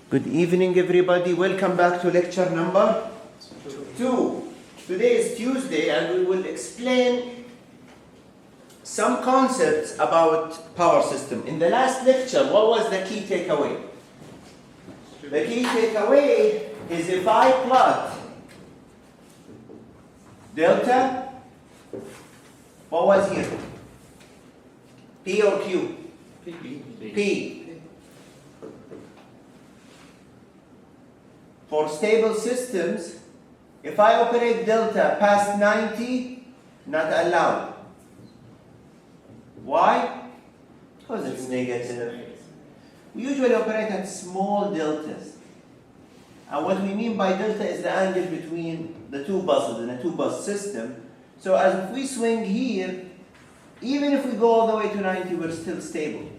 Good evening, everybody. Welcome back to lecture number 2. Today is Tuesday, and we will explain some concepts about power system. In the last lecture, what was the key takeaway? The key takeaway is if I plot delta, what was here? P or Q? P. For stable systems, if I operate delta past 90, not allowed. Why? Because it's negative. We usually operate at small deltas. And what we mean by delta is the angle between the two buses in a two-bus system. So as if we swing here, even if we go all the way to 90, we're still stable.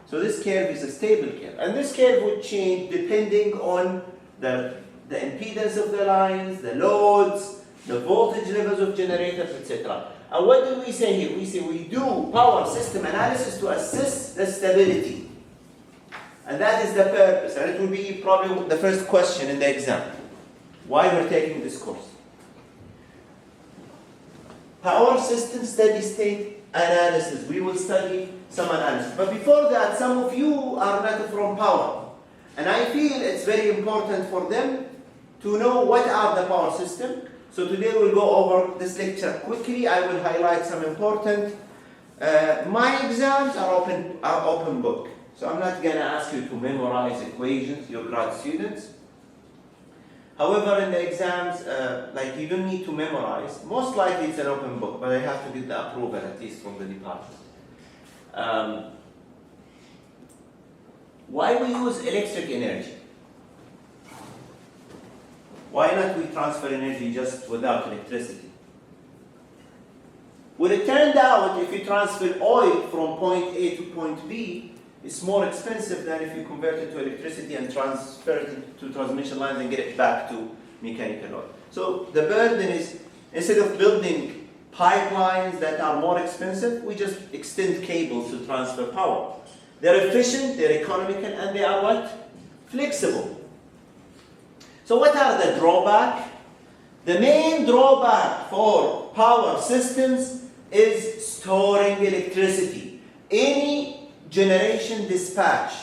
So this curve is a stable curve. And this curve would change depending on the impedance of the lines, the loads, the voltage levels of generators, etc. And what do we say here? We say we do power system analysis to assess the stability. And that is the purpose. And it will be probably the first question in the exam. Why we're taking this course. Power system steady state analysis. We will study some analysis. But before that, some of you are not from power. And I feel it's very important for them to know what are the power system. So today we'll go over this lecture quickly. I will highlight some important. My exams are open book. So I'm not going to ask you to memorize equations, your grad students. However, in the exams, you don't need to memorize. Most likely it's an open book, but I have to get the approval at least from the department. Why we use electric energy? Why not we transfer energy just without electricity? Well, it turned out if you transfer oil from point A to point B, it's more expensive than if you convert it to electricity and transfer it to transmission lines and get it back to mechanical oil. So the burden is, instead of building pipelines that are more expensive, we just extend cables to transfer power. They're efficient, they're economical, and they are what? Flexible. So what are the drawbacks? The main drawback for power systems is storing electricity. Any generation dispatch,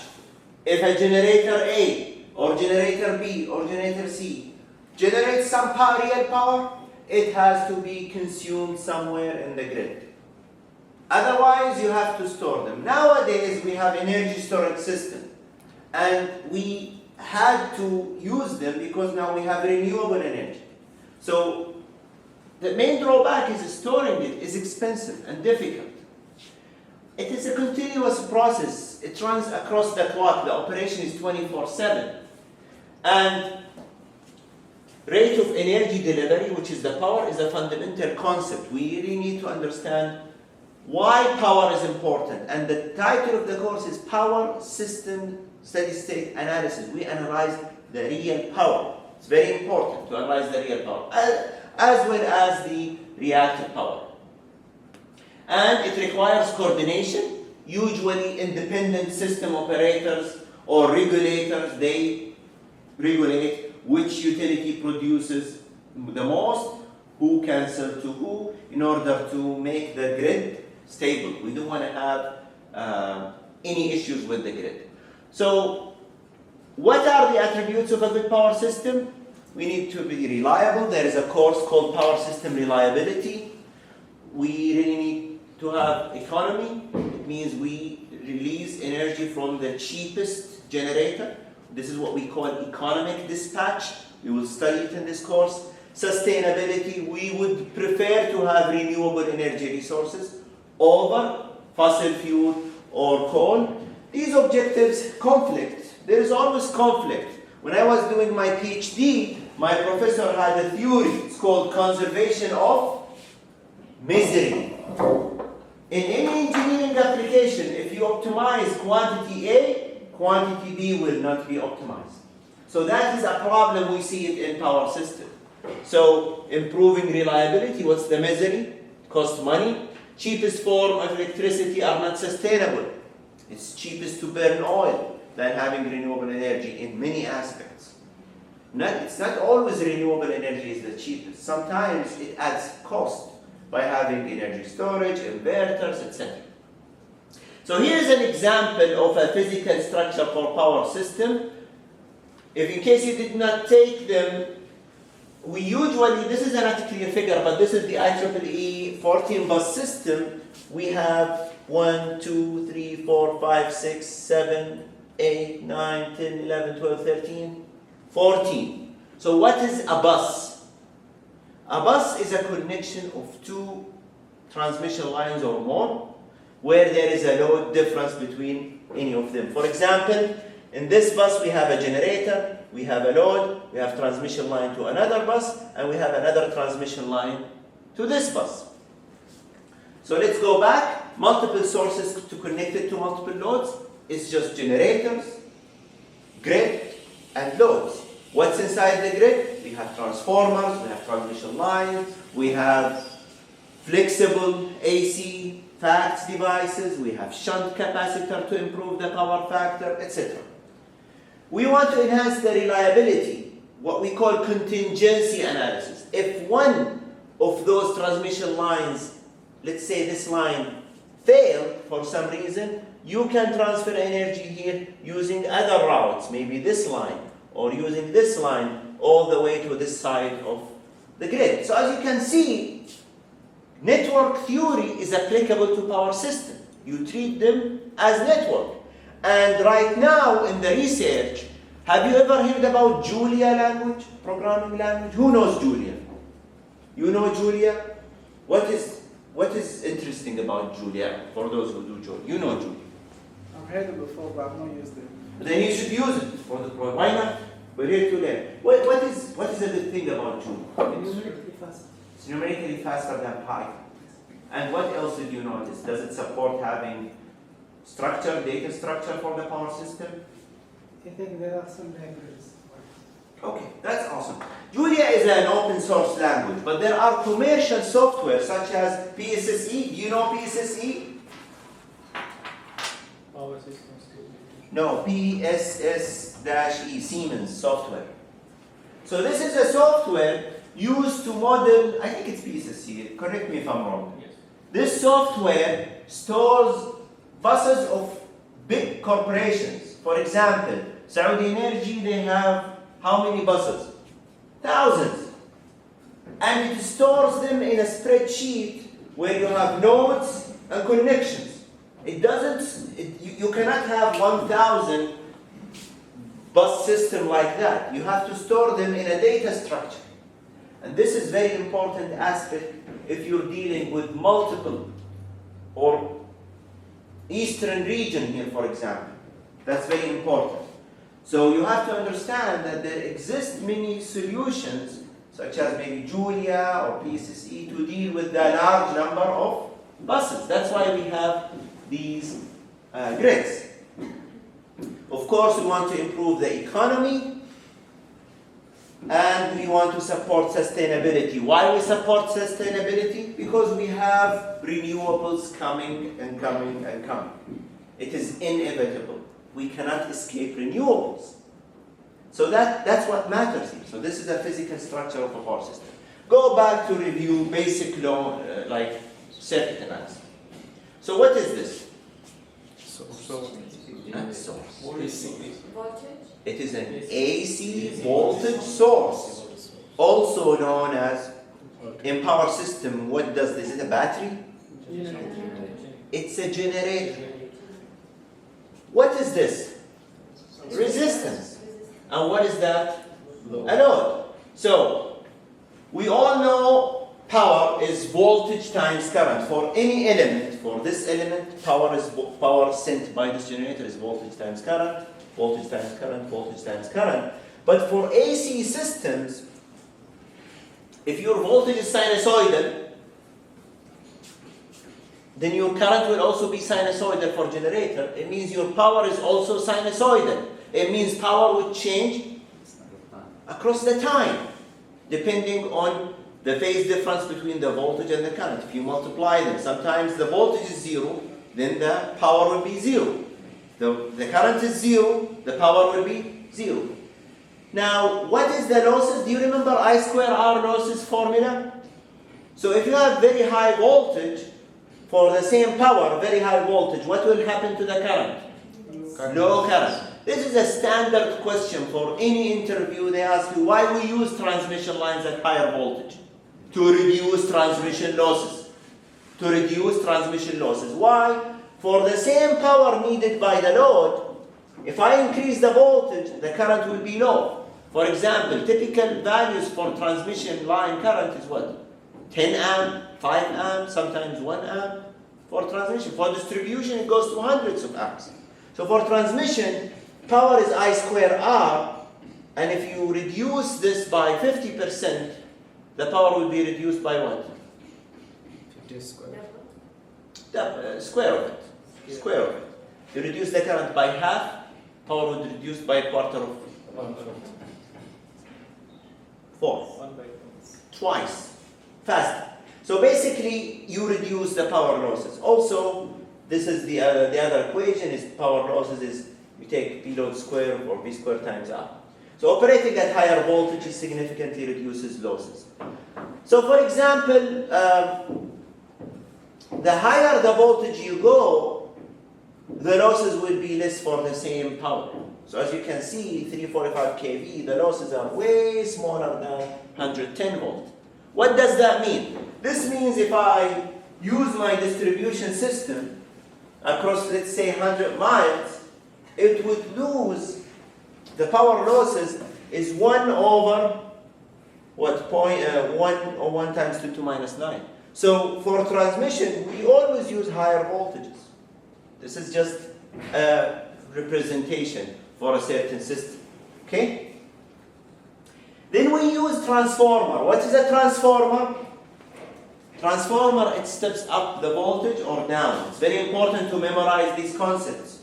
if a generator A, or generator B, or generator C generates some real power, it has to be consumed somewhere in the grid. Otherwise, you have to store them. Nowadays, we have energy storage system, and we had to use them because now we have renewable energy. So the main drawback is storing it is expensive and difficult. It is a continuous process. It runs across the clock. The operation is 24/7. And rate of energy delivery, which is the power, is a fundamental concept. We really need to understand why power is important. And the title of the course is Power System Steady State Analysis. We analyze the real power. It's very important to analyze the real power, as well as the reactive power. And it requires coordination. Usually independent system operators or regulators, they regulate which utility produces the most, who can sell to who, in order to make the grid stable. We don't want to have any issues with the grid. So what are the attributes of a good power system? We need to be reliable. There is a course called Power System Reliability. We really need to have economy. It means we release energy from the cheapest generator. This is what we call economic dispatch. We will study it in this course. Sustainability, we would prefer to have renewable energy resources over fossil fuel or coal. These objectives conflict. There is always conflict. When I was doing my PhD, my professor had a theory. It's called conservation of misery. In any engineering application, if you optimize quantity A, quantity B will not be optimized. So that is a problem. We see it in power system. So improving reliability, what's the misery? Cost money. Cheapest form of electricity are not sustainable. It's cheapest to burn oil. than having renewable energy in many aspects. It's not always renewable energy is the cheapest. Sometimes it adds cost by having energy storage, inverters, etc. So here's an example of a physical structure for power system. If in case you did not take them, we usually, this is not a clear figure, but this is the IEEE 14 bus system. We have 1, 2, 3, 4, 5, 6, 7, 8, 9, 10, 11, 12, 13, 14. So what is a bus? A bus is a connection of two transmission lines or more, where there is a load difference between any of them. For example, in this bus we have a generator, we have a load, we have transmission line to another bus, and we have another transmission line to this bus. So let's go back. Multiple sources to connect it to multiple loads. It's just generators, grid, and loads. What's inside the grid? We have transformers, we have transmission lines, we have flexible AC FACTS devices, we have shunt capacitor to improve the power factor, etc. We want to enhance the reliability, what we call contingency analysis. If one of those transmission lines, let's say this line, failed for some reason, you can transfer energy here using other routes, maybe this line, or using this line all the way to this side of the grid. So as you can see, network theory is applicable to power system. You treat them as network. And right now in the research, have you ever heard about Julia language, programming language? Who knows Julia? You know Julia? What is interesting about Julia for those who do Julia? You know Julia. I've heard it before, but I've not used it. Then you should use it for the program. Why not? We're here to learn. What is the good thing about Julia? Numerically fast. It's numerically faster than Python. And what else did you notice? Does it support having structure, data structure for the power system? I think there are some libraries. Okay, that's awesome. Julia is an open source language, but there are commercial software such as PSSE. Do you know PSSE? Power systems. No, PSS-E, Siemens software. So this is a software used to model, I think it's PSSE, correct me if I'm wrong. Yes. This software stores buses of big corporations. For example, Saudi Energy, they have how many buses? Thousands. And it stores them in a spreadsheet where you have nodes and connections. It doesn't, you cannot have 1,000 bus system like that. You have to store them in a data structure. And this is very important aspect if you're dealing with multiple or eastern region here, for example. That's very important. So you have to understand that there exist many solutions, such as maybe Julia or PSSE, to deal with the large number of buses. That's why we have these grids. Of course, we want to improve the economy, and we want to support sustainability. Why we support sustainability? Because we have renewables coming and coming and coming. It is inevitable. We cannot escape renewables. So that's what matters here. So this is a physical structure of a power system. Go back to review basic law, like circuit analysis. So what is this? Source. What is voltage? It is an AC voltage source, also known as, in power system, what does this? Is it a battery? It's a generator. What is this? Resistance. And what is that? A load. So, we all know power is voltage times current. For any element, for this element, power sent by this generator is voltage times current, voltage times current, voltage times current. But for AC systems, if your voltage is sinusoidal, then your current will also be sinusoidal for generator. It means your power is also sinusoidal. It means power would change across the time, depending on the phase difference between the voltage and the current. If you multiply them, sometimes the voltage is 0, then the power will be 0. The current is 0, the power will be 0. Now, what is the losses? Do you remember I square R losses formula? So if you have very high voltage, for the same power, very high voltage, what will happen to the current? Low current. This is a standard question for any interview. They ask you why we use transmission lines at higher voltage. To reduce transmission losses. To reduce transmission losses. Why? For the same power needed by the load, if I increase the voltage, the current will be low. For example, typical values for transmission line current is what? 10 amp, 5 amp, sometimes 1 amp for transmission. For distribution, it goes to hundreds of amps. So for transmission, power is I square R, and if you reduce this by 50%, the power will be reduced by what? 50 square. Square of it. Square of it. You reduce the current by half, power would reduce by a quarter of 4. Twice. Faster. So basically, you reduce the power losses. Also, this is the other equation is power losses is you take P load square or V square times R. So operating at higher voltages significantly reduces losses. So for example, the higher the voltage you go, the losses will be less for the same power. So as you can see, 345 kV, the losses are way smaller than 110 volt. What does that mean? This means if I use my distribution system across, let's say, 100 miles, it would lose, the power losses is 1 over, what, 1 times 10 to the minus 9. So for transmission, we always use higher voltages. This is just a representation for a certain system, okay? Then we use transformer. What is a transformer? Transformer, it steps up the voltage or down. It's very important to memorize these concepts.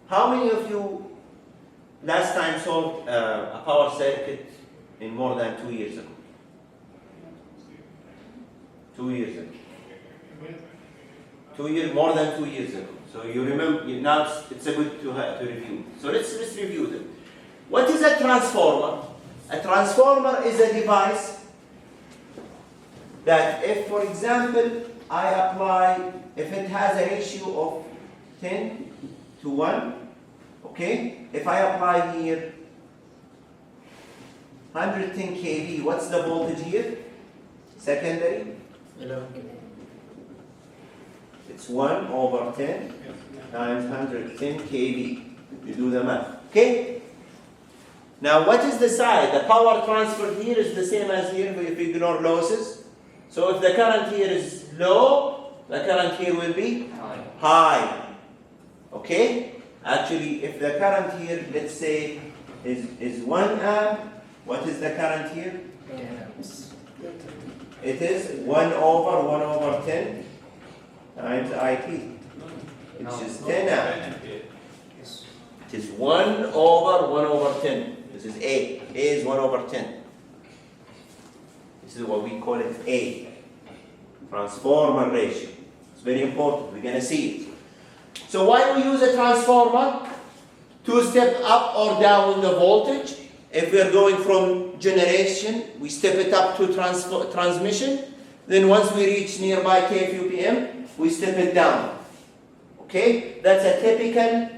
How many of you last time solved a power circuit in more than 2 years ago? 2 years ago. More than 2 years ago. So you remember, now it's a good to review. So let's review them. What is a transformer? A transformer is a device that if, for example, I apply, if it has a ratio of 10 to 1, okay? If I apply here 110 kV, what's the voltage here? Secondary? 11. It's 1 over 10 times 110 kV. You do the math, okay? Now, what is the side? The power transferred here is the same as here if we ignore losses. So if the current here is low, the current here will be high. Okay? Actually, if the current here, let's say, is 1 amp, what is the current here? 10 amps. It is 1 over 10 times IT, which is 10 amp. It is 1 over 10. This is A. A is 1 over 10. This is what we call it A. Transformer ratio. It's very important. We're going to see it. So why do we use a transformer? To step up or down the voltage. If we are going from generation, we step it up to transmission. Then once we reach nearby kVpm, we step it down. Okay? That's a typical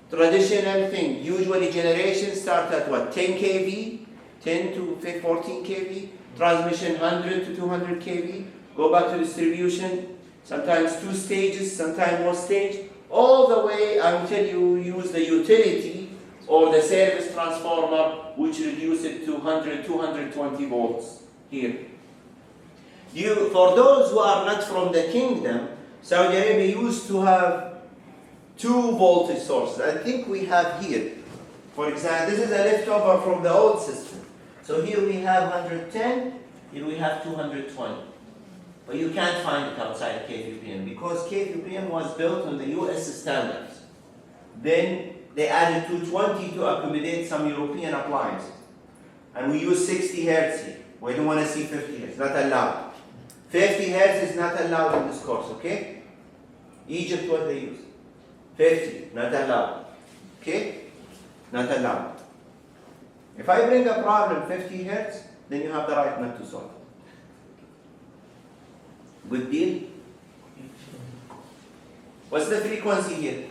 traditional thing. Usually generation starts at what? 10 kV, 10 to 14 kV. Transmission 100 to 200 kV. Go back to distribution. Sometimes 2 stages, sometimes 1 stage. All the way until you use the utility or the service transformer, which reduce it to 100, 220 volts here. For those who are not from the kingdom, Saudi Arabia used to have 2 voltage sources. I think we have here. For example, this is a leftover from the old system. So here we have 110, here we have 220. But you can't find it outside kVpm because kVpm was built on the US standards. Then they added 220 to accommodate some European appliances. And we use 60 Hertz here. We don't want to see 50 Hertz, not allowed. 50 Hertz is not allowed in this course, okay? Egypt, what they use. 50, not allowed. Okay? Not allowed. If I bring a problem 50 hertz, then you have the right not to solve it. Good deal? What's the frequency here?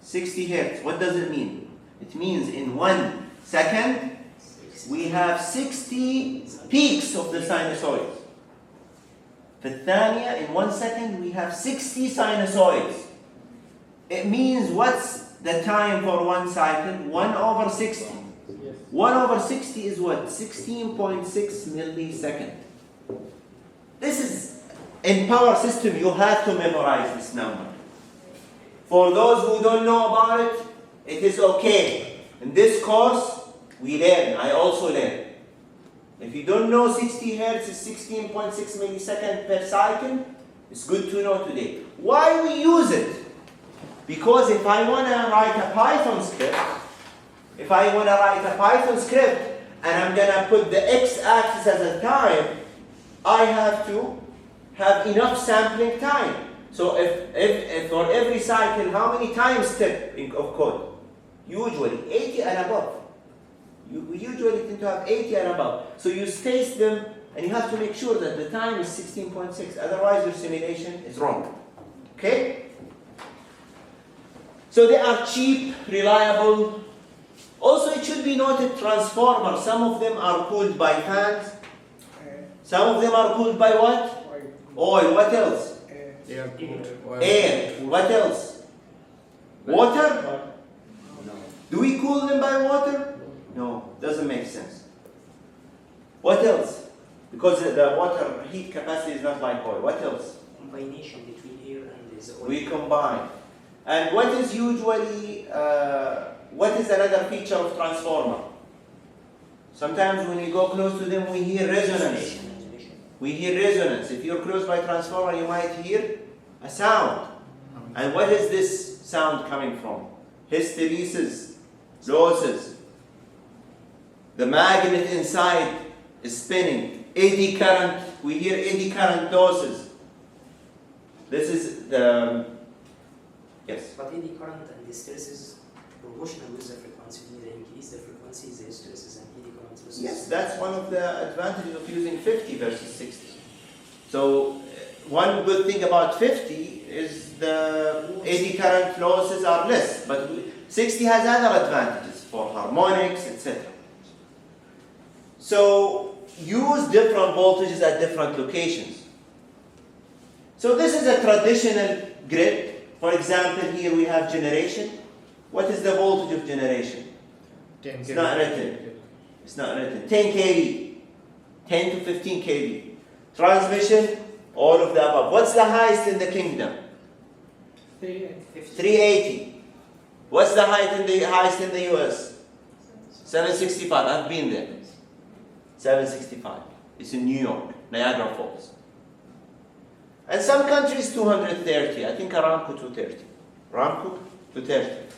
60 hertz. What does it mean? It means in 1 second, we have 60 peaks of the sinusoids. في الثانية, in 1 second, we have 60 sinusoids. It means what's the time for one cycle? 1 over 60. 1 over 60 is what? 16.6 millisecond. This is, in power system, you have to memorize this number. For those who don't know about it, it is okay. In this course, we learn. I also learn. If you don't know 60 hertz is 16.6 millisecond per cycle, it's good to know today. Why we use it? Because if I want to write a Python script, and I'm going to put the x-axis as a time, I have to have enough sampling time. So if for every cycle, how many time step of code? Usually 80 and above. We usually tend to have 80 and above. So you space them, and you have to make sure that the time is 16.6. Otherwise, your simulation is wrong. Okay? So they are cheap, reliable. Also, it should be noted, transformers. Some of them are cooled by fans. Some of them are cooled by what? Oil. What else? Air cooled. Air. What else? Water? Do we cool them by water? No, doesn't make sense. What else? Because the water heat capacity is not like oil. What else? Combination between air and this oil. We combine. And what is usually, what is another feature of transformer? Sometimes when we go close to them, we hear resonance. We hear resonance. If you're close by transformer, you might hear a sound. And what is this sound coming from? Hysteresis, losses. The magnet inside is spinning. Eddy current, we hear eddy current losses. This is the, yes? But eddy current and hysteresis proportional with the frequency. When they increase the frequency, the hysteresis and eddy current losses. Yes, that's one of the advantages of using 50 versus 60. So one good thing about 50 is the eddy current losses are less, but 60 has other advantages for harmonics, etc. So use different voltages at different locations. So this is a traditional grid. For example, here we have generation. What is the voltage of generation? 10 It's not written. It's not written. 10 kV, 10 to 15 kV. Transmission, all of the above. What's the highest in the kingdom? 380. What's the highest in the US? 765. I've been there. 765. It's in New York, Niagara Falls. And some countries 230. I think Aramco 230. Aramco 230.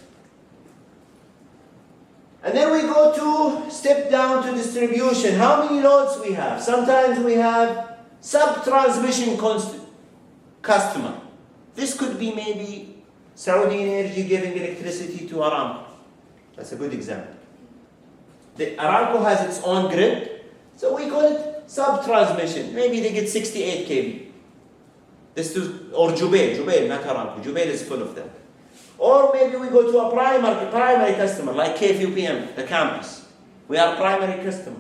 And then we go to step down to distribution. How many loads we have? Sometimes we have sub-transmission customer. This could be maybe Saudi Energy giving electricity to Aramco. That's a good example. The Aramco has its own grid, so we call it sub-transmission. Maybe they get 68 kV. Or Jubail, not Aramco. Jubail is full of them. Or maybe we go to a primary customer, like KFUPM, the campus. We are primary customer.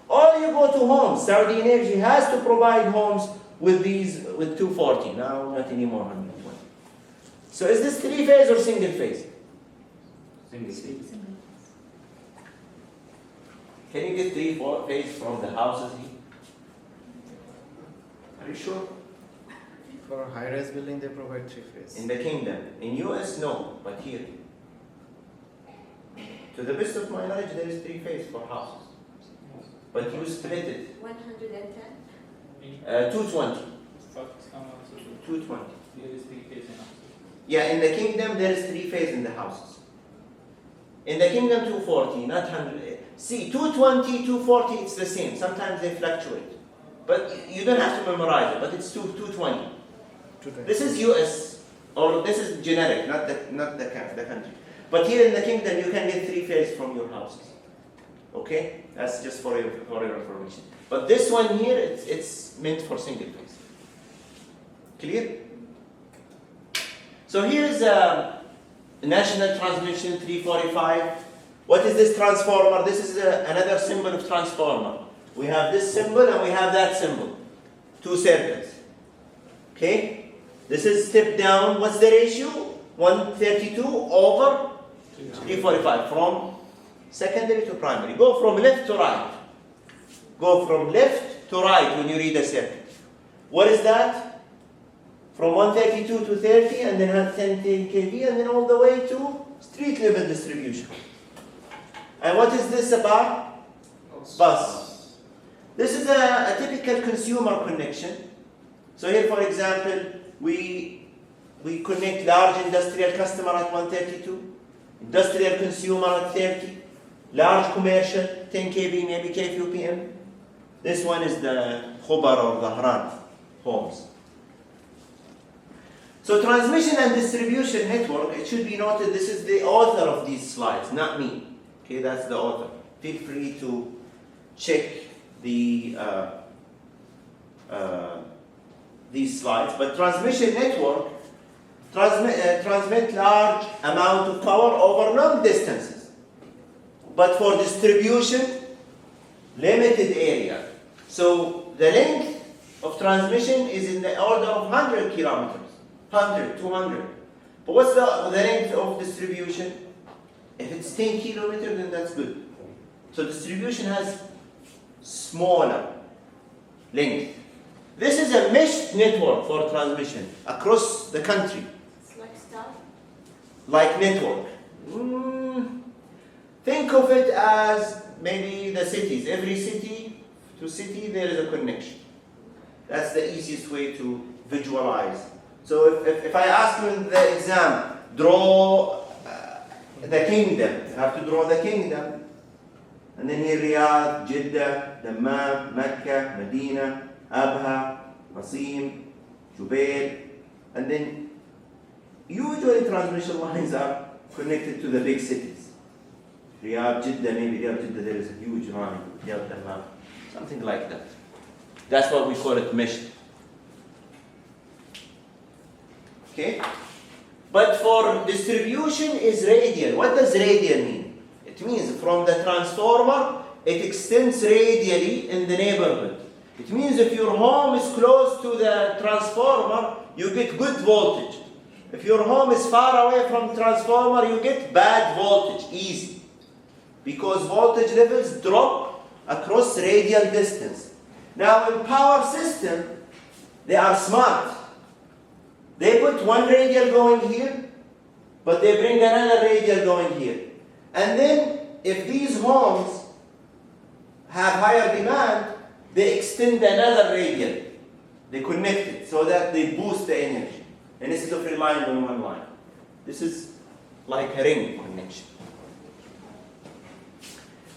Or you go to homes. Saudi Energy has to provide homes with 240. Now, not anymore 120. So is this three-phase or single-phase? Single-phase. Can you get three-phase from the houses here? Are you sure? For a high-rise building, they provide 3-phase. In the kingdom. In US, no, but here. To the best of my knowledge, there is three-phase for houses. But you split it. 110? 220. 220. Yeah, in the kingdom, there is three-phase in the houses. In the kingdom, 240, not 100. See, 220, 240, it's the same. Sometimes they fluctuate. But you don't have to memorize it, but it's 220. Today. This is US, or this is generic, not the country. But here in the kingdom, you can get 3 phase from your houses. Okay, that's just for your information. But this one here, it's meant for single phase. Clear? So here's a national transmission 345. What is this transformer? This is another symbol of transformer. We have this symbol and we have that symbol. 2 circles. Okay? This is step down. What's the ratio? 132 over 345. From secondary to primary. Go from left to right. Go from left to right when you read a circuit. What is that? From 132 to 30, and then have 10 kV, and then all the way to street level distribution. And what is this about? Bus. This is a typical consumer connection. So here, for example, we connect large industrial customer at 132, industrial consumer at 30, large commercial 10 kV, maybe kVpm. This one is the Khobar or the Haran homes. So transmission and distribution network, it should be noted, this is the author of these slides, not me. Okay, that's the author. Feel free to check these slides. But transmission network transmit large amount of power over long distances. But for distribution, limited area. So the length of transmission is in the order of 100 kilometers. 100, 200. But what's the length of distribution? If it's 10 kilometers, then that's good. So distribution has smaller length. This is a mesh network for transmission across the country. It's like stuff. Like network. Think of it as maybe the cities. Every city to city there is a connection. That's the easiest way to visualize. So if I ask you in the exam, draw the kingdom, you have to draw the kingdom. And then here Riyadh, Jeddah, Dammam, Mecca, Medina, Abha, Qasim, Jubail. And then usually transmission lines are connected to the big cities. Riyadh, Jeddah, maybe Riyadh, Jeddah, there is a huge line, Riyadh, Dammam, something like that. That's what we call it mesh. Okay? But for distribution is radial. What does radial mean? It means from the transformer, it extends radially in the neighborhood. It means if your home is close to the transformer, you get good voltage. If your home is far away from transformer, you get bad voltage, easy. Because voltage levels drop across radial distance. Now in power system, they are smart. They put one radial going here, but they bring another radial going here. And then, if these homes have higher demand, they extend another radial. They connect it so that they boost the energy. And instead of relying on one line. This is like a ring connection.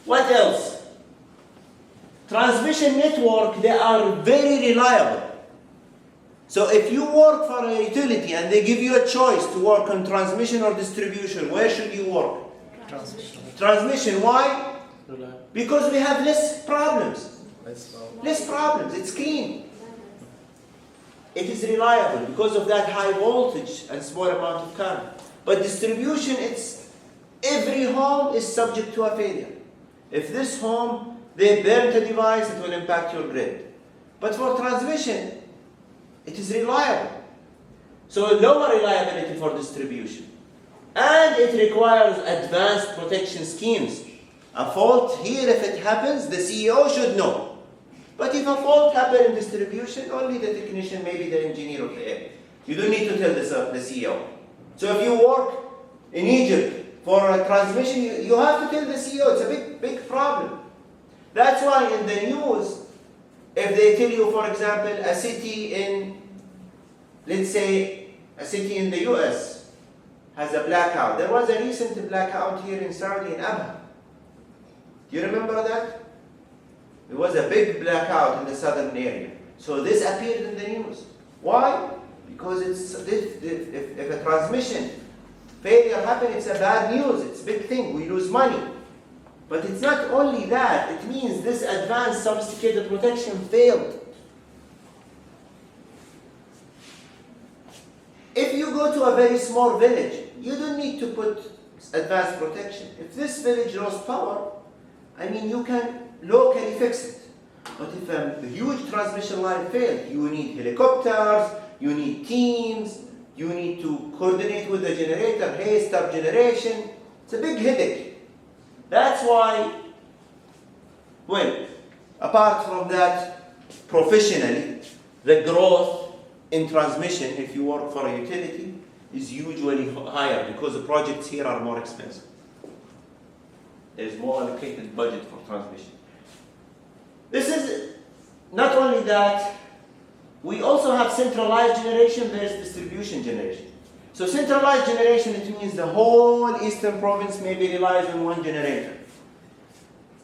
What else? Transmission network, they are very reliable. So if you work for a utility and they give you a choice to work on transmission or distribution, where should you work? Transmission. Transmission. Why? Reliable. Because we have less problems. Less power. Less problems. It's clean. It is reliable because of that high voltage and small amount of current. But distribution, it's every home is subject to a failure. If this home, they burn the device, it will impact your grid. But for transmission, it is reliable. So lower reliability for distribution. And it requires advanced protection schemes. A fault here, if it happens, the CEO should know. But if a fault happens in distribution, only the technician, maybe the engineer of the area. You don't need to tell the CEO. So if you work in Egypt for a transmission, you have to tell the CEO. It's a big problem. That's why in the news, if they tell you, for example, a city in, let's say, a city in the US has a blackout. There was a recent blackout here in Saudi in Abha. Do you remember that? It was a big blackout in the southern area. So this appeared in the news. Why? because if a transmission failure happens, it's a bad news, it's a big thing, we lose money. But it's not only that, it means this advanced sophisticated protection failed. If you go to a very small village, you don't need to put advanced protection. If this village lost power, I mean, you can locally fix it. But if a huge transmission line failed, you need helicopters, you need teams, you need to coordinate with the generator, hey, stop generation. It's a big headache. That's why, well, apart from that, professionally, the growth in transmission, if you work for a utility, is usually higher because the projects here are more expensive. There's more allocated budget for transmission. This is not only that, we also have centralized generation versus distribution generation. So centralized generation, it means the whole eastern province maybe relies on one generator.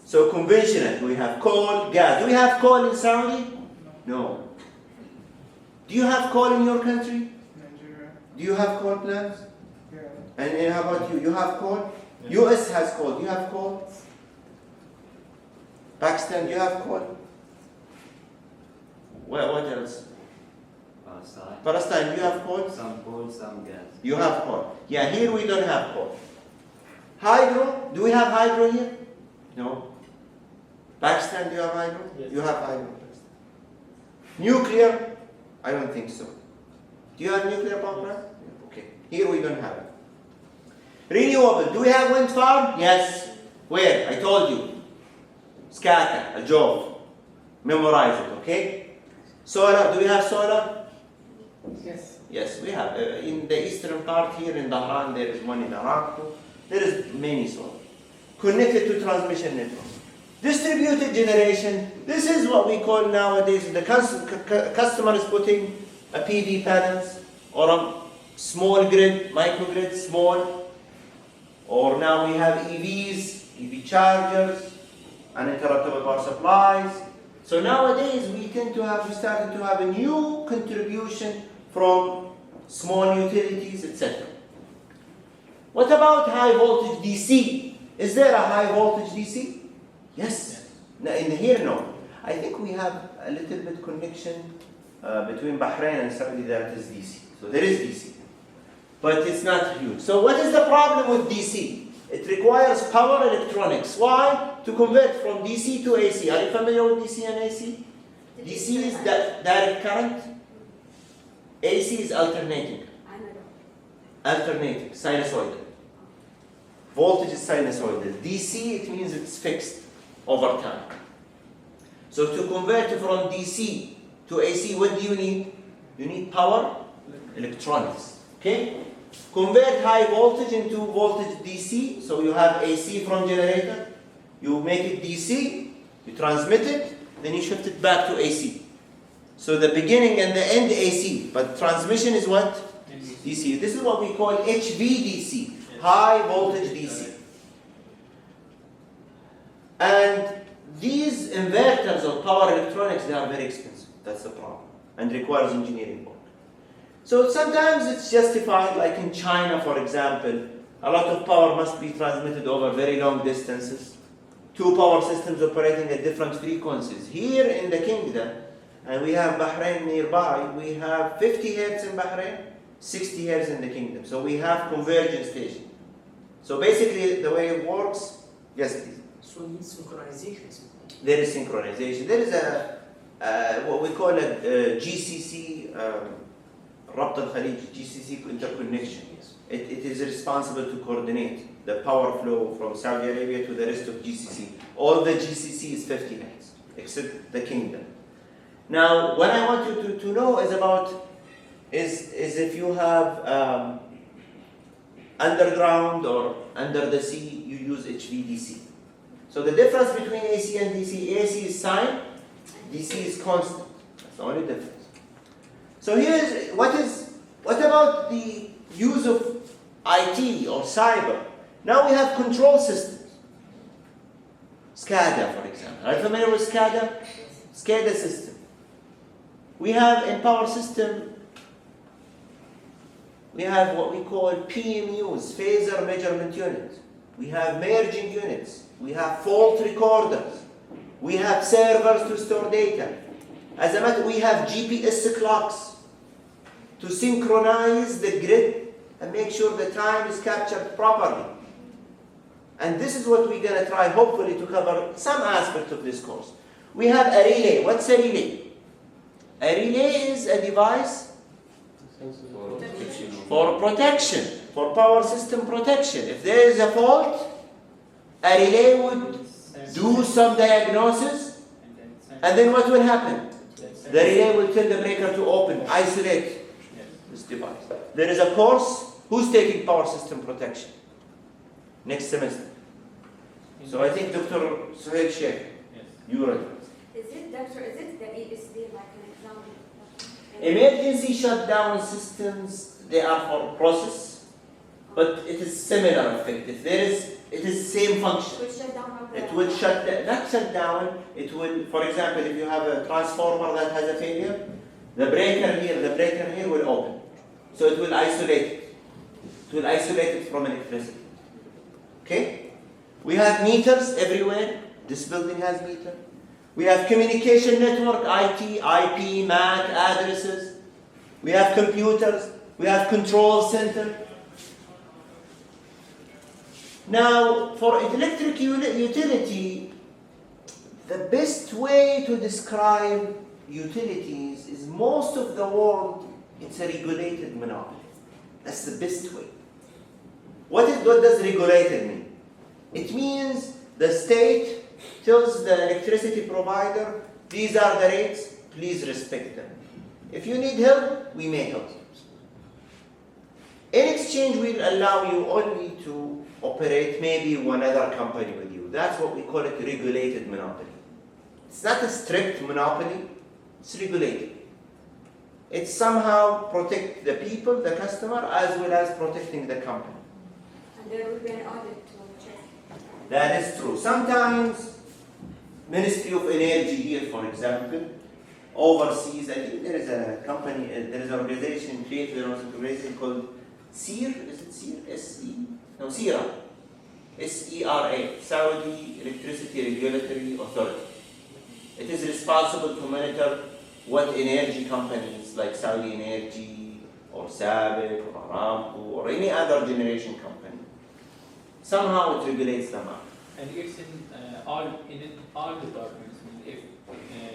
So conventional, we have coal, gas. Do we have coal in Saudi? No. Do you have coal in your country? Nigeria. Do you have coal plants? Yeah. And how about you? You have coal? Yes. US has coal. Do you have coal? Pakistan, do you have coal? Well, what else? Palestine, do you have coal? Some coal, some gas. You have coal. Yeah, here we don't have coal. Hydro, do we have hydro here? No. Pakistan, do you have hydro? Yes. You have hydro. Nuclear? I don't think so. Do you have nuclear power plant? Okay. Here we don't have it. Renewable, do we have wind farm? Yes. Where? I told you. SCADA, a job. Memorize it, okay? Solar, do we have solar? Yes. Yes, we have. In the eastern part here in Dhahran, there is one in Aramco. There is many solar. Connected to transmission network. Distributed generation. This is what we call nowadays, the customer is putting a PV panels or a small grid, microgrid, small. Or now we have EVs, EV chargers, uninterruptible power supplies. So nowadays we started to have a new contribution from small utilities, etc. What about high voltage DC? Is there a high voltage DC? Yes. No, in here, no. I think we have a little bit connection between Bahrain and Saudi that is DC. So there is DC. But it's not huge. So what is the problem with DC? It requires power electronics. Why? To convert from DC to AC. Are you familiar with DC and AC? DC is direct current. AC is alternating. Alternating, sinusoidal. Voltage is sinusoidal. DC, it means it's fixed over time. So to convert from DC to AC, what do you need? You need power, electronics. Okay? Convert high voltage into voltage DC. So you have AC from generator. You make it DC, you transmit it, then you shift it back to AC. So the beginning and the end AC, but transmission is what? DC. This is what we call HVDC, high voltage DC. And these inverters or power electronics, they are very expensive. That's the problem. And requires engineering work. So sometimes it's justified, like in China, for example, a lot of power must be transmitted over very long distances. Two power systems operating at different frequencies. Here in the kingdom, and we have Bahrain nearby, we have 50 Hertz in Bahrain, 60 Hertz in the kingdom. So we have convergence station. So basically the way it works, yes please. So it needs synchronization. There is synchronization. There is what we call a GCC, Rabt al-Khalij, GCC interconnection. It is responsible to coordinate the power flow from Saudi Arabia to the rest of GCC. All the GCC is 50 Hertz, except the kingdom. Now, what I want you to know is about, is if you have underground or under the sea, you use HVDC. So the difference between AC and DC, AC is sine, DC is constant. That's the only difference. So here's, what about the use of IT or cyber? Now we have control systems. SCADA, for example. Are you familiar with SCADA? SCADA system. We have in power system we have what we call PMUs, phasor measurement units. We have merging units. We have fault recorders. We have servers to store data. As a matter, we have GPS clocks to synchronize the grid and make sure the time is captured properly. And this is what we're going to try, hopefully, to cover some aspect of this course. We have a relay. What's a relay? A relay is a device for protection, for power system protection. If there is a fault, a relay would do some diagnosis, and then what will happen? The relay will tell the breaker to open, isolate this device. There is a course. Who's taking power system protection? Next semester. So I think Dr. Suhail Sheikh, you ready. Is it, doctor, is it the ESD like an example? Emergency shutdown systems, they are for process, but it is similar effect. If there is, it is same function. Will shut down It will shut down, not shut down, it will, for example, if you have a transformer that has a failure, the breaker here will open. So it will isolate it. It will isolate it from electricity. Okay? We have meters everywhere. This building has meter. We have communication network, IT, IP, MAC, addresses. We have computers. We have control center. Now, for electric utility, the best way to describe utilities is most of the world, it's a regulated monopoly. That's the best way. What does regulated mean? It means the state tells the electricity provider, these are the rates, please respect them. If you need help, we may help you. In exchange, we'll allow you only to operate maybe one other company with you. That's what we call it regulated monopoly. It's not a strict monopoly, it's regulated. It somehow protects the people, the customer, as well as protecting the company. And there will be an audit to check. That is true. Sometimes, Ministry of Energy here, for example, overseas, I think there is a company, there is an organization created, an organization called SEER, is it SEER? S-E? No, SERA. S-E-R-A, Saudi Electricity Regulatory Authority. It is responsible to monitor what energy companies like Saudi Energy or SABIC or Aramco or any other generation company. Somehow it regulates the market. And it's in all departments. If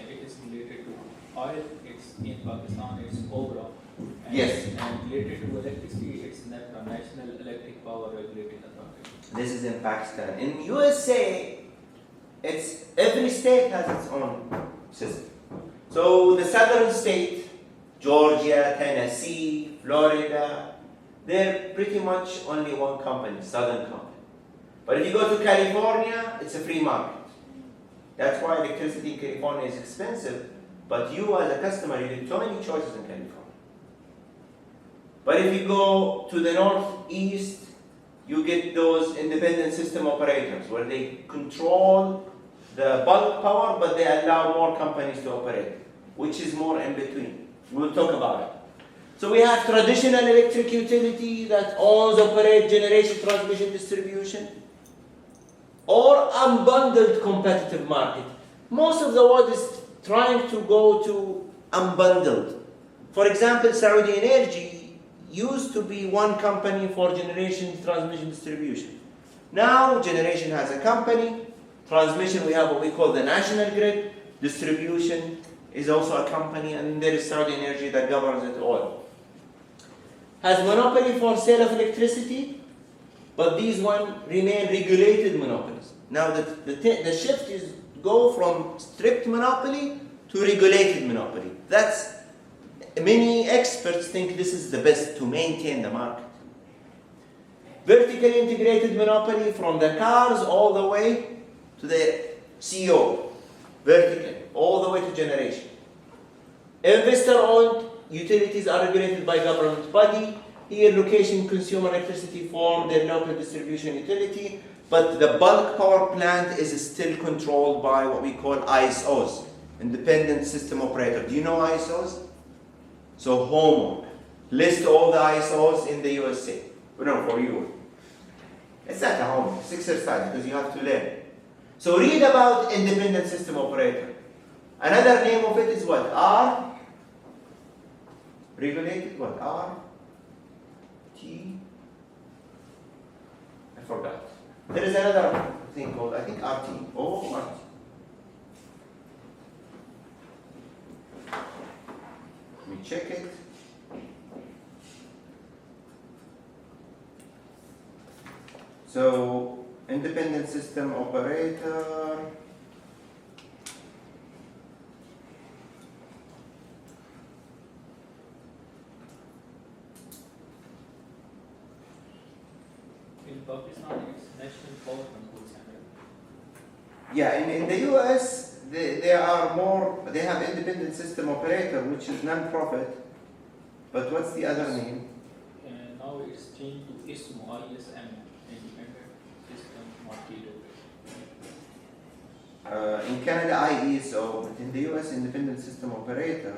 it is related to oil, it's in Pakistan, it's overall. And, Yes. And related to electricity, it's National Electric Power Regulating Authority. This is in Pakistan. In USA, it's every state has its own system. So the southern state, Georgia, Tennessee, Florida, they're pretty much only one company, southern company. But if you go to California, it's a free market. That's why electricity in California is expensive, but you as a customer, you get so many choices in California. But if you go to the northeast, you get those independent system operators where they control the bulk power, but they allow more companies to operate, which is more in between. We'll talk about it. So we have traditional electric utility that owns, operates generation, transmission, distribution, or unbundled competitive market. Most of the world is trying to go to unbundled. For example, Saudi Energy used to be one company for generation, transmission, distribution. Now, generation has a company. Transmission, we have what we call the national grid. Distribution is also a company, and there is Saudi Energy that governs it all. Has monopoly for sale of electricity, but these one remain regulated monopolies. Now the shift is go from strict monopoly to regulated monopoly. That's, many experts think this is the best to maintain the market. Vertically integrated monopoly from the cars all the way to the CO, vertically, all the way to generation. Investor-owned utilities are regulated by government body. Here, location consumer electricity form their local distribution utility, but the bulk power plant is still controlled by what we call ISOs, independent system operator. Do you know ISOs? So homeowner, list all the ISOs in the USA. No, for you. It's not a homework, it's exercise because you have to learn. So read about independent system operator. Another name of it is what? R? Regulated what? R? T? I forgot. There is another thing called, I think RT. Oh, RT. Let me check it. So, independent system operator. In Pakistan, it's National Power Control Center. Yeah, in the US, they are more, they have independent system operator, which is non-profit. But what's the other name? Now it's changed to ISMO, ISM, Independent System Market Operator. In Canada, IESO, but in the US, independent system operator.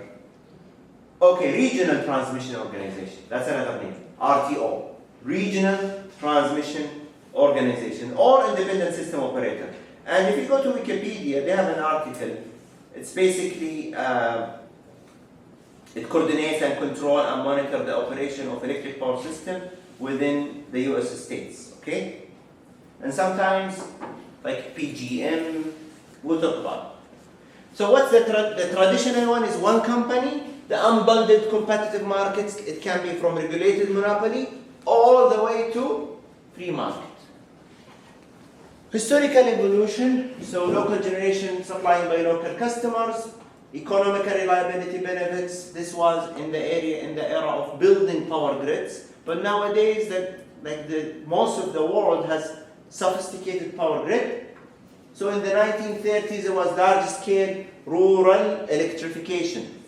Okay, regional transmission organization. That's another name. RTO. Regional Transmission Organization or independent system operator. And if you go to Wikipedia, they have an article. It's basically it coordinates and control and monitor the operation of electric power system within the US states. Okay, and sometimes like PGM, we'll talk about. So what's the traditional one is one company. The unbundled competitive markets, it can be from regulated monopoly all the way to free market. Historical evolution, so local generation supplying by local customers, economic and reliability benefits. This was in the era of building power grids, but nowadays most of the world has sophisticated power grid. So in the 1930s, there was large scale rural electrification.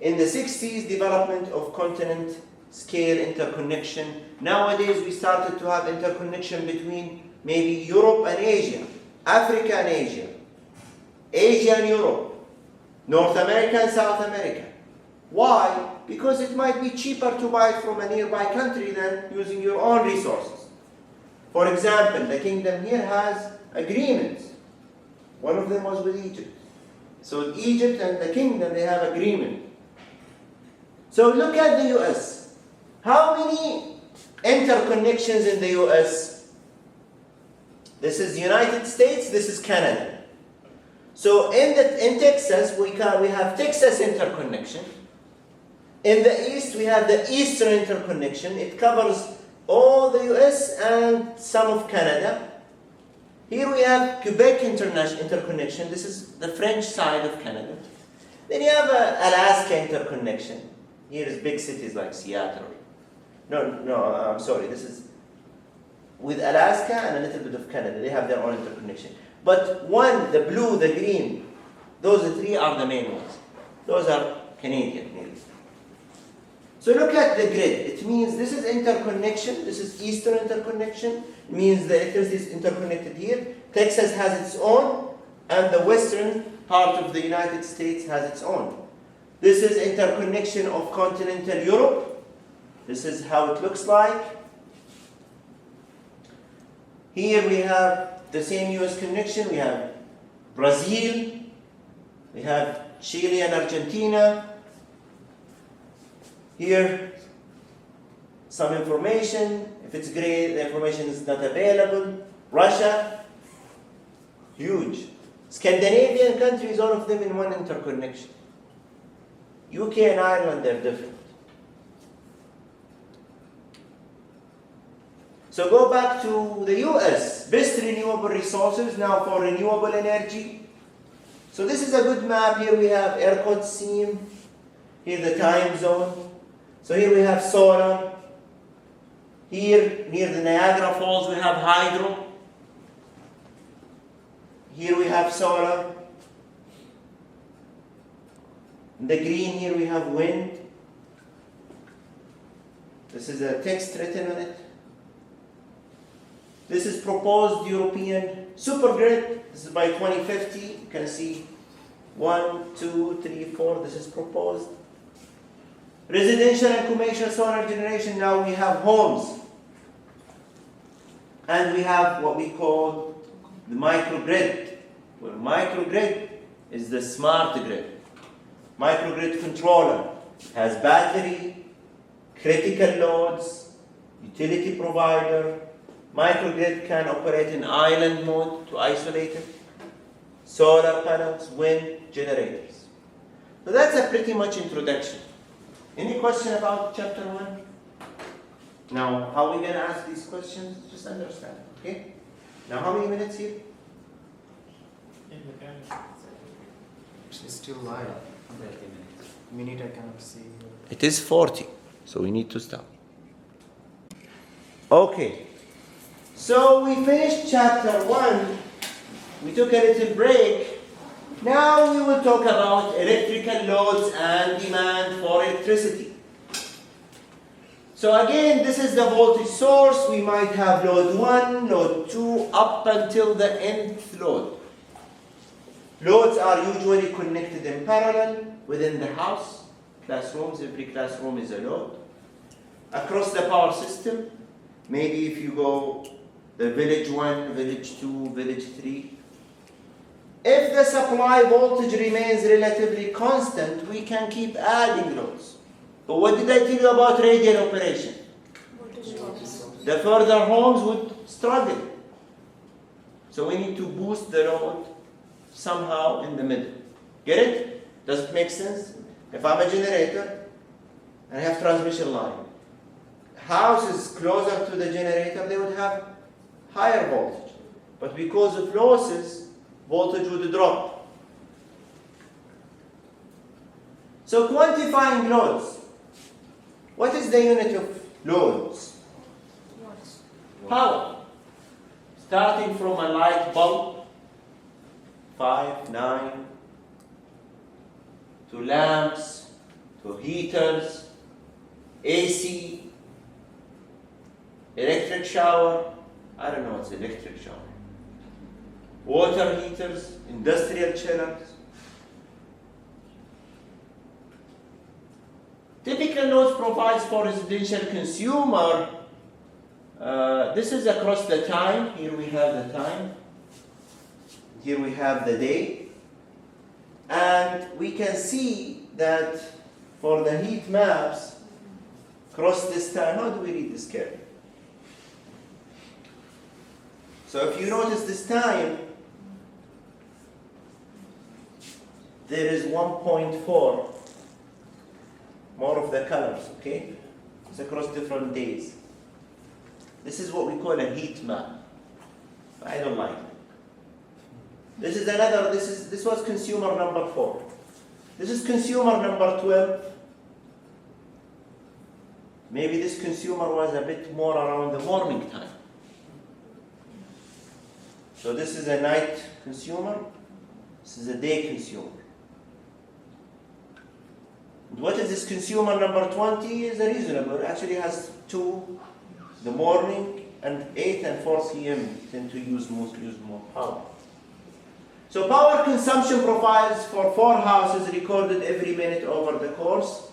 In the 60s, development of continent scale interconnection. Nowadays, we started to have interconnection between maybe Europe and Asia, Africa and Asia, Asia and Europe, North America and South America. Why? Because it might be cheaper to buy from a nearby country than using your own resources. For example, the kingdom here has agreements. One of them was with Egypt. So Egypt and the kingdom, they have agreement. So look at the US. How many interconnections in the US? This is United States, this is Canada. So in Texas, we have Texas interconnection. In the east, we have the Eastern interconnection. It covers all the US and some of Canada. Here we have Quebec interconnection. This is the French side of Canada. Then you have Alaska interconnection. Here is big cities like Seattle. I'm sorry. This is with Alaska and a little bit of Canada. They have their own interconnection. But one, the blue, the green, those three are the main ones. Those are Canadian nearly. So look at the grid. It means this is interconnection. This is Eastern interconnection. It means the electricity is interconnected here. Texas has its own, and the western part of the United States has its own. This is interconnection of continental Europe. This is how it looks like. Here we have the same US connection. We have Brazil. We have Chile and Argentina. Here, some information. If it's gray, the information is not available. Russia, huge. Scandinavian countries, all of them in one interconnection. UK and Ireland, they're different. So go back to the US. Best renewable resources now for renewable energy. So this is a good map. Here we have ERCOT SEAM. Here the time zone. So here we have solar. Here near the Niagara Falls we have hydro. Here we have solar. In the green here we have wind. This is a text written on it. This is proposed European supergrid. This is by 2050. You can see 1, 2, 3, 4. This is proposed. Residential and commercial solar generation, now we have homes. And we have what we call the microgrid. Well, microgrid is the smart grid. Microgrid controller has battery, critical loads, utility provider. Microgrid can operate in island mode to isolate it. Solar panels, wind generators. So that's a pretty much introduction. Any question about chapter 1? Now, how are we going to ask these questions? Just understand, okay? Now, how many minutes here? It's still live. 30 minutes. Minute I cannot see. It is 40, so we need to stop. Okay, so we finished chapter 1. We took a little break. Now we will talk about electrical loads and demand for electricity. So again, this is the voltage source. We might have load 1, load 2, up until the nth load. Loads are usually connected in parallel within the house. Classrooms, every classroom is a load. Across the power system, maybe if you go the village 1, village 2, village 3. If the supply voltage remains relatively constant, we can keep adding loads. But what did I tell you about radial operation? The further homes would struggle. So we need to boost the load somehow in the middle. Get it? Does it make sense? If I'm a generator and I have transmission line, houses closer to the generator, they would have higher voltage. But because of losses, voltage would drop. So quantifying loads. What is the unit of loads? Power. Starting from a light bulb, 5, 9, to lamps, to heaters, AC, electric shower. I don't know what's electric shower. Water heaters, industrial chillers. Typical loads provides for residential consumer. This is across the time. Here we have the time. Here we have the day. And we can see that for the heat maps, across this time, how do we read this curve? So if you notice this time, there is 1.4 more of the colors, okay? It's across different days. This is what we call a heat map. I don't like it. This is another, this was consumer number 4. This is consumer number 12. Maybe this consumer was a bit more around the morning time. So this is a night consumer. This is a day consumer. And what is this consumer number 20? Is reasonable. It actually has 2, the morning, and 8 and 4 p.m. tend to use more power. So power consumption profiles for 4 houses recorded every minute over the course.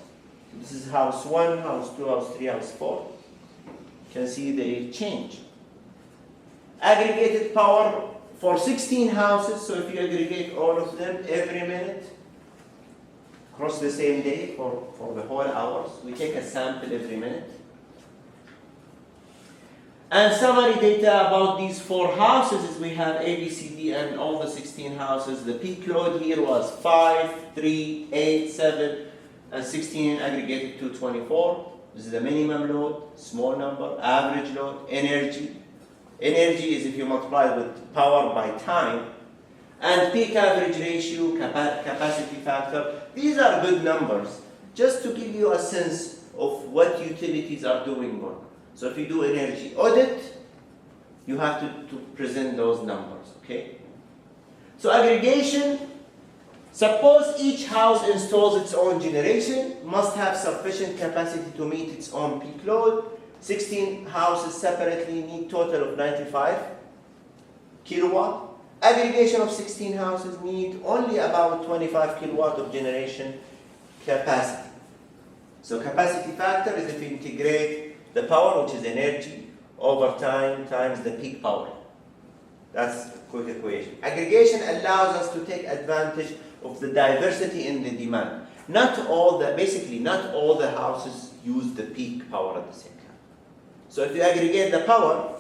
This is house 1, house 2, house 3, house 4. You can see the change. Aggregated power for 16 houses, so if you aggregate all of them every minute, across the same day for the whole hours, we take a sample every minute. And summary data about these 4 houses is we have A, B, C, D, and all the 16 houses. The peak load here was 5, 3, 8, 7, and 16 aggregated to 24. This is the minimum load, small number, average load, energy. Energy is if you multiply with power by time. And peak average ratio, capacity factor. These are good numbers, just to give you a sense of what utilities are doing work. So if you do energy audit, you have to present those numbers, okay? So aggregation, suppose each house installs its own generation, must have sufficient capacity to meet its own peak load. 16 houses separately need total of 95 kilowatt. Aggregation of 16 houses need only about 25 kilowatt of generation capacity. So capacity factor is if you integrate the power, which is energy, over time times the peak power. That's a quick equation. Aggregation allows us to take advantage of the diversity in the demand. Basically not all the houses use the peak power at the same time. So if you aggregate the power,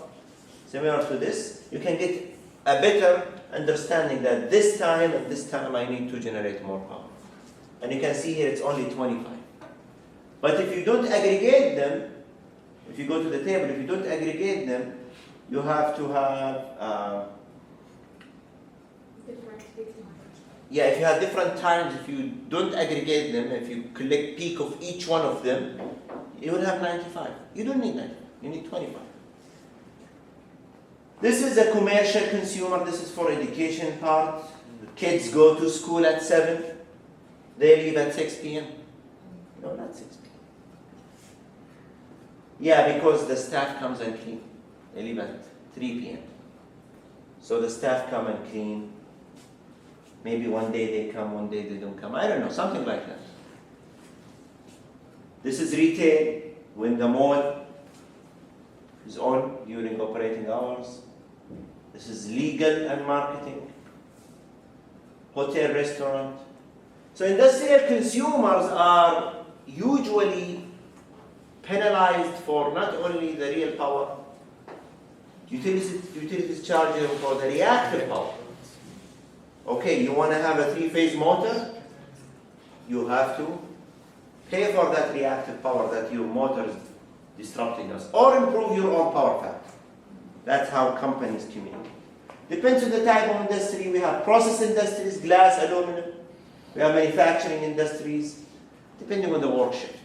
similar to this, you can get a better understanding that this time and this time I need to generate more power. And you can see here it's only 25. But if you don't aggregate them, if you go to the table, if you don't aggregate them, you have to have, Different peak time. if you have different times, if you don't aggregate them, if you collect peak of each one of them, you will have 95. You don't need 95, you need 25. This is a commercial consumer, this is for education part. Kids go to school at 7, they leave at 6 p.m. No, not 6 p.m. Yeah, because the staff comes and clean. They leave at 3 p.m. So the staff come and clean. Maybe one day they come, one day they don't come. I don't know, something like that. This is retail, when the mall is on during operating hours. This is legal and marketing. Hotel, restaurant. So industrial consumers are usually penalized for not only the real power, utilities charge them for the reactive power. Okay, you want to have a 3-phase motor, you have to pay for that reactive power that your motor is disrupting us, or improve your own power factor. That's how companies communicate. Depends on the type of industry. We have process industries, glass, aluminum. We have manufacturing industries, depending on the work shift.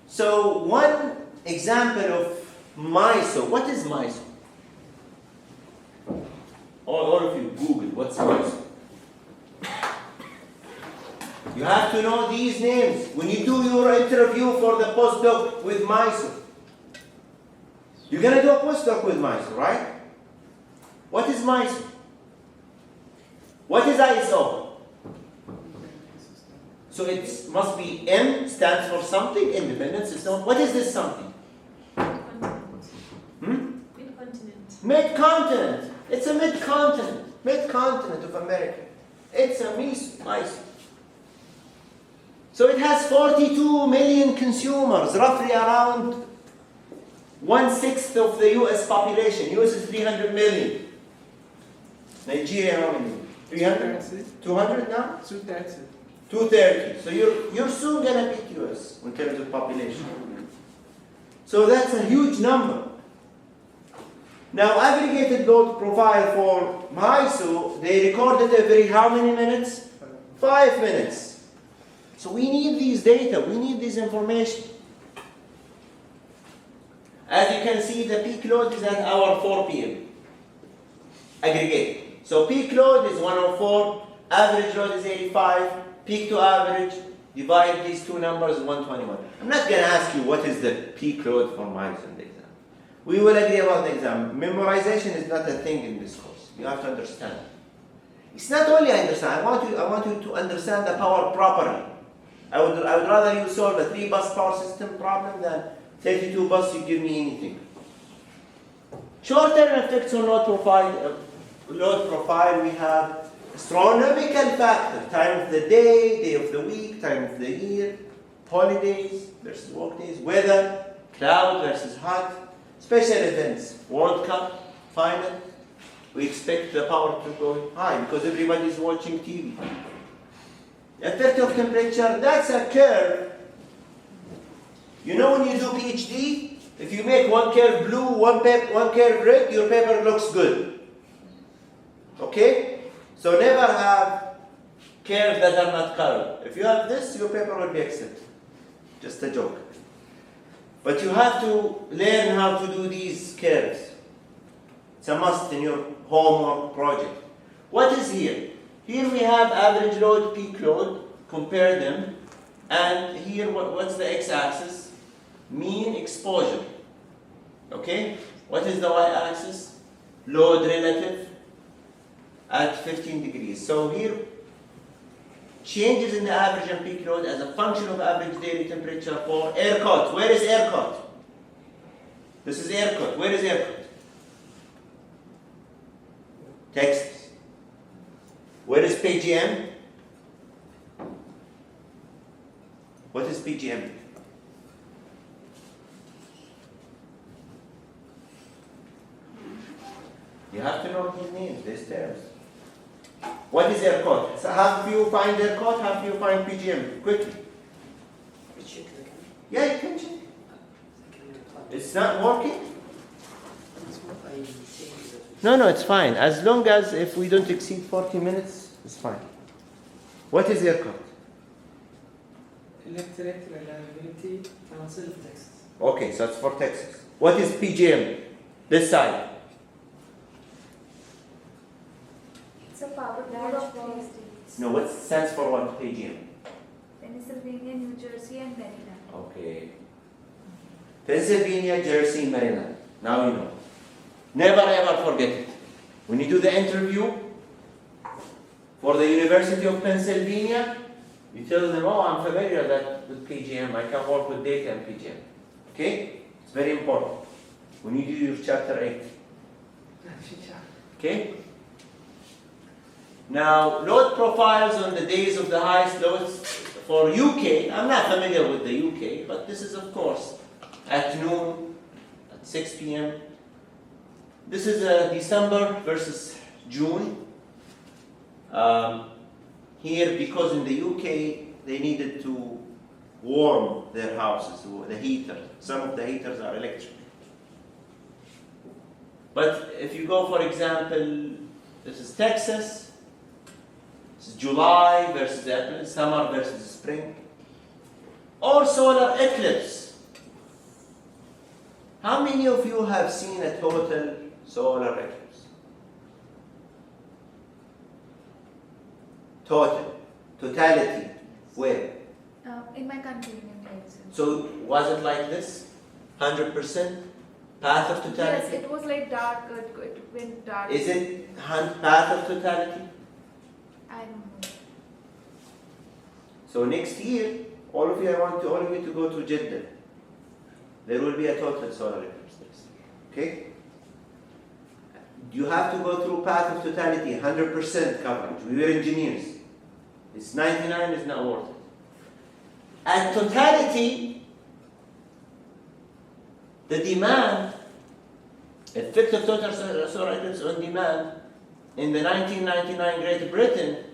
So one example of MISO. What is MISO? All of you, Google, what's MISO? You have to know these names when you do your interview for the postdoc with MISO. You're going to do a postdoc with MISO, right? What is MISO? What is ISO? So it must be M stands for something, independent system. What is this something? Mid-continent. Mid-continent. It's a mid-continent. Mid-continent of America. It's a MISO. So it has 42 million consumers, roughly around 1/6 of the US population. US is 300 million. Nigeria, how many? 300? 200 now? 230. 230. So you're soon gonna beat US in terms of population. So that's a huge number. Now aggregated load profile for MISO, they recorded every how many minutes? 5 minutes. So we need these data, we need this information. As you can see, the peak load is at hour 4 p.m. Aggregate. So peak load is 104, average load is 85, peak to average, divide these two numbers, 121. I'm not going to ask you what is the peak load for MISO in the exam. We will agree about the exam. Memorization is not a thing in this course. You have to understand. It's not only understand, I want you to understand the power properly. I would rather you solve a 3-bus power system problem than 32 bus, you give me anything. Short-term effects on load profile, we have astronomical factor, time of the day of the week, time of the year, holidays versus work days, weather, cloud versus hot, special events, World Cup, final. We expect the power to go high because everybody is watching TV. Effect of temperature, that's a curve. You know when you do PhD, if you make one curve blue, one curve red, your paper looks good. Okay? So never have curves that are not curved. If you have this, your paper will be accepted. Just a joke. But you have to learn how to do these curves. It's a must in your homework project. What is here? Here we have average load, peak load, compare them. And here, what's the x-axis? Mean exposure. Okay? What is the y-axis? Load relative at 15 degrees. So here, changes in the average and peak load as a function of average daily temperature for ERCOT. Where is ERCOT? This is ERCOT. Where is ERCOT? Texas. Where is PGM? What is PGM? You have to know these names, these terms. What is ERCOT? So half of you find ERCOT, half of you find PGM. Quickly. Check the camera. Yeah, you can check. The camera type. It's not working? That's what I think that No, it's fine. As long as if we don't exceed 40 minutes, it's fine. What is ERCOT? Electric Reliability Council of Texas. Okay, so it's for Texas. What is PGM? This side. It's a power Large grid of power three states. No, what stands for what? PGM. Pennsylvania, New Jersey, and Maryland. Okay. Pennsylvania, Jersey, Maryland. Now you know. Never ever forget it. When you do the interview for the University of Pennsylvania, you tell them, oh, I'm familiar with PGM. I can work with data and PGM. Okay? It's very important. When you do your chapter 8. Okay? Now, load profiles on the days of the highest loads for UK. I'm not familiar with the UK, but this is, of course, at noon, at 6 p.m. This is December versus June. Here, because in the UK, they needed to warm their houses, the heater. Some of the heaters are electric. But if you go, for example, this is Texas. This is July versus April, summer versus spring. Or solar eclipse. How many of you have seen a total solar eclipse? Totality. Where? In my country, in India itself. So was it like this? 100%? Path of totality? Yes, it was like dark, it went dark. Is it path of totality? I don't know. So next year, I want all of you to go to Jeddah. There will be a total solar eclipse. Okay? You have to go through path of totality, 100% coverage. We were engineers. It's 99, it's not worth it. At totality, the demand, effect of total solar eclipse on demand in the 1999 Great Britain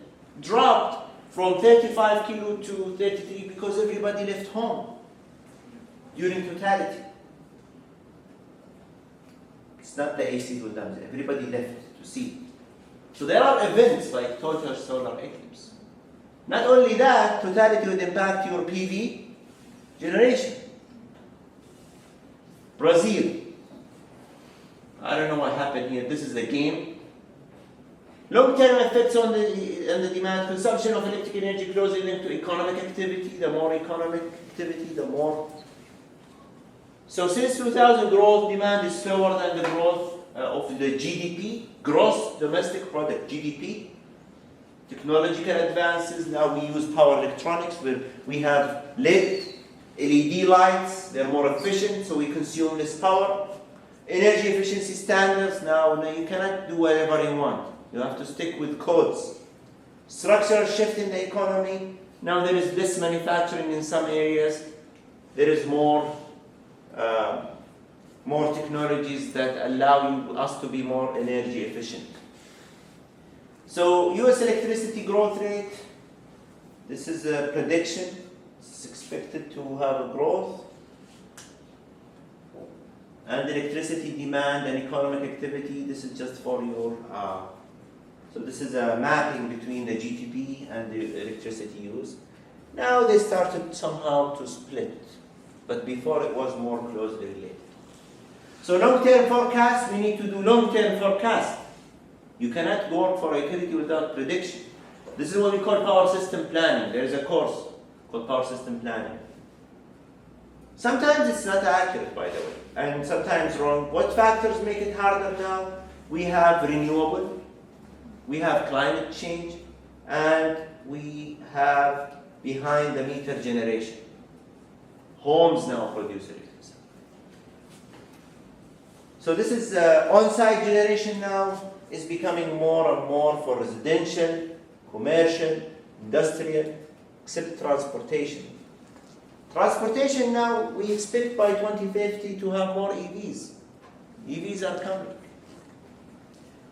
dropped from 35 kilo to 33 because everybody left home during totality. It's not the AC who does it. Everybody left to see. So there are events like total solar eclipse. Not only that, totality would impact your PV generation. Brazil. I don't know what happened here. This is the game. Long-term effects on the demand. Consumption of electric energy closely linked to economic activity. The more economic activity, the more. So since 2000, growth demand is slower than the growth of the GDP, gross domestic product, GDP. Technological advances. Now we use power electronics where we have LED lights. They're more efficient, so we consume less power. Energy efficiency standards. Now you cannot do whatever you want. You have to stick with codes. Structural shift in the economy. Now there is less manufacturing in some areas. There is more technologies that allow us to be more energy efficient. So U.S. electricity growth rate. This is a prediction. It's expected to have a growth. And electricity demand and economic activity. This is just for your. So this is a mapping between the GDP and the electricity use. Now they started somehow to split, but before it was more closely related. So long-term forecast, we need to do long-term forecast. You cannot work for utility without prediction. This is what we call power system planning. There is a course called power system planning. Sometimes it's not accurate, by the way, and sometimes wrong. What factors make it harder now? We have renewable. We have climate change, and we have behind the meter generation. Homes now produce electricity. So this is on-site generation now is becoming more and more for residential, commercial, industrial, except transportation. Transportation now, we expect by 2050 to have more EVs. EVs are coming.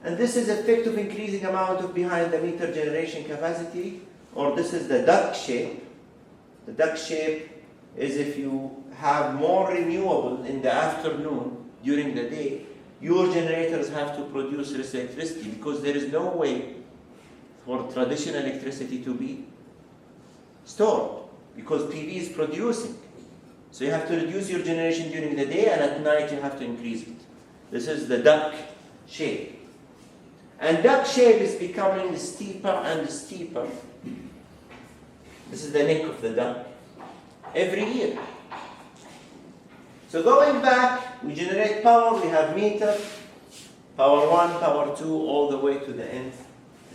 And this is effect of increasing amount of behind the meter generation capacity, or this is the duck shape. The duck shape is if you have more renewable in the afternoon during the day, your generators have to produce less electricity because there is no way for traditional electricity to be stored because PV is producing. So you have to reduce your generation during the day and at night you have to increase it. This is the duck shape. And duck shape is becoming steeper and steeper. This is the neck of the duck. Every year. So going back, we generate power, we have meter, power 1, power 2, all the way to the end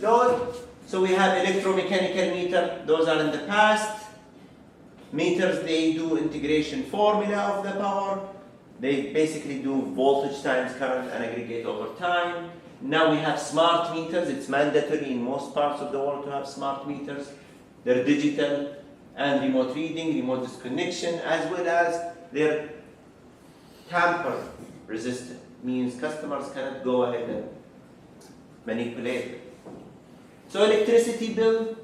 load. So we have electromechanical meter, those are in the past. Meters, they do integration formula of the power. They basically do voltage times current and aggregate over time. Now we have smart meters. It's mandatory in most parts of the world to have smart meters. They're digital and remote reading, remote disconnection, as well as they're tamper resistant. Means customers cannot go ahead and manipulate it. So electricity bill,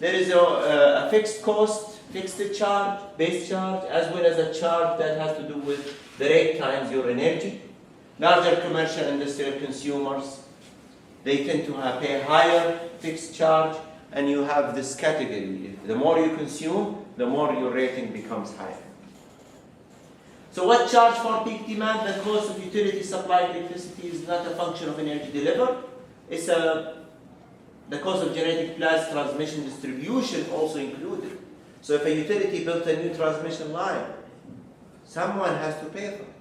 there is a fixed cost, fixed charge, base charge, as well as a charge that has to do with the rate times your energy. Larger commercial industrial consumers, they tend to pay higher fixed charge, and you have this category. The more you consume, the more your rating becomes higher. So what charge for peak demand? The cost of utility supplied electricity is not a function of energy delivered. It's the cost of generating plus transmission distribution also included. So if a utility built a new transmission line, someone has to pay for it.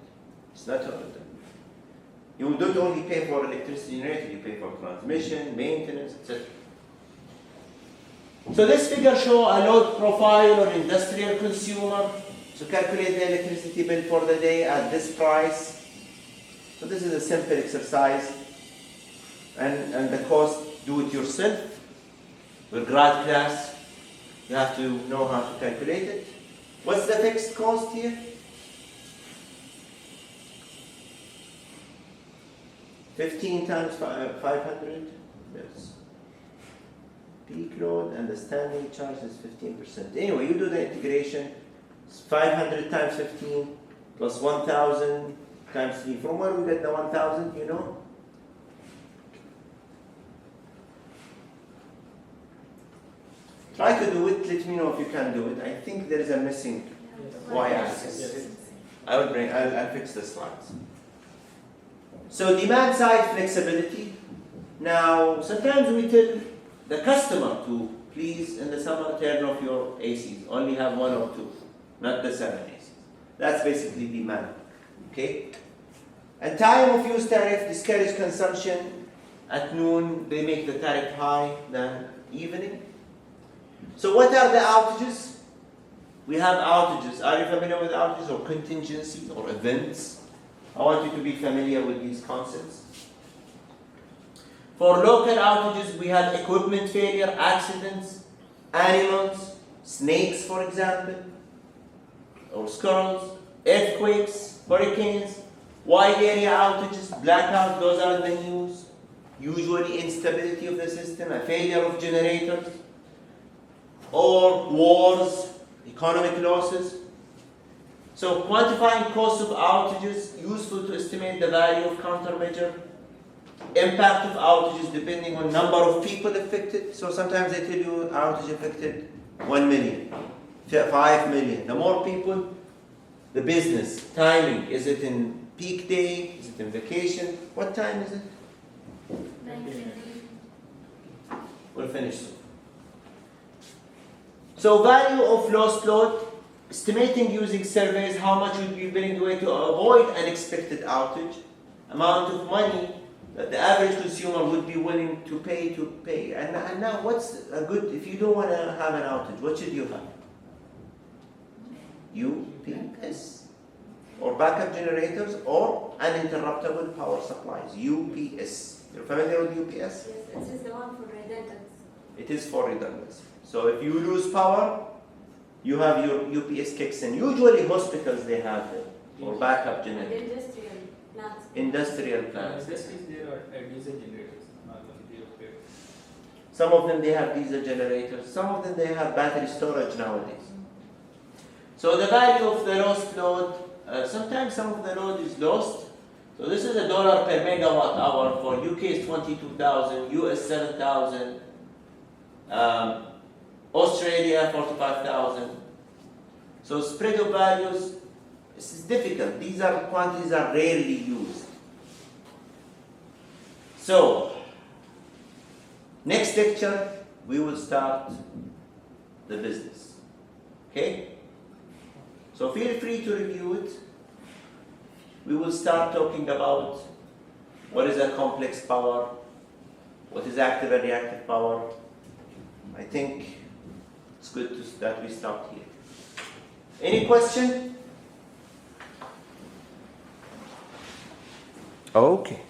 It's not you don't only pay for electricity generated, you pay for transmission, maintenance, etc. So this figure shows a load profile on industrial consumer. So calculate the electricity bill for the day at this price. So this is a simple exercise. And the cost, do it yourself. With grad class, you have to know how to calculate it. What's the fixed cost here? 15 times 500. Yes. Peak load and the standing charge is 15%. Anyway, you do the integration. It's 500 times 15 plus 1,000 times 3. From where we get the 1,000, you know? Try to do it. Let me know if you can do it. I think there is a missing y-axis. I'll fix the slides. So demand side flexibility. Now, sometimes we tell the customer to please in the summer turn off your ACs. Only have 1 or 2, not the 7 ACs. That's basically demand. Okay? And time of use tariff discourage consumption. At noon, they make the tariff high than evening. So what are the outages? We have outages. Are you familiar with outages or contingencies or events? I want you to be familiar with these concepts. For local outages, we have equipment failure, accidents, animals, snakes, for example, or squirrels, earthquakes, hurricanes, wide area outages, blackouts, those are in the news. Usually instability of the system, a failure of generators, or wars, economic losses. So quantifying cost of outages, useful to estimate the value of countermeasure. Impact of outages depending on number of people affected. So sometimes they tell you outage affected 1 million, 5 million. The more people, the business, timing. Is it in peak day? Is it in vacation? What time is it? 9:20. We'll finish soon. So value of lost load, estimating using surveys how much you'd be willing to pay to avoid unexpected outage, amount of money that the average consumer would be willing to pay. And now what's a good, if you don't want to have an outage, what should you have? UPS. Or backup generators or uninterruptible power supplies, UPS. You're familiar with UPS? Yes, this is the one for redundant. It is for redundancy. So if you lose power, you have your UPS kicks in. Usually hospitals, they have it, or backup And generators. industrial plants. Industrial plants. Industries, there are diesel generators, normally they operate. Some of them, they have diesel generators. Some of them, they have battery storage nowadays. So the value of the lost load, sometimes some of the load is lost. So this is $1 per megawatt hour. For UK is 22,000, US 7,000, Australia 45,000. So spread of values, this is difficult. These are quantities are rarely used. So next lecture we will start the business. Okay? So feel free to review it. We will start talking about what is a complex power, what is active and reactive power. I think it's good that we start here. Any question? Okay.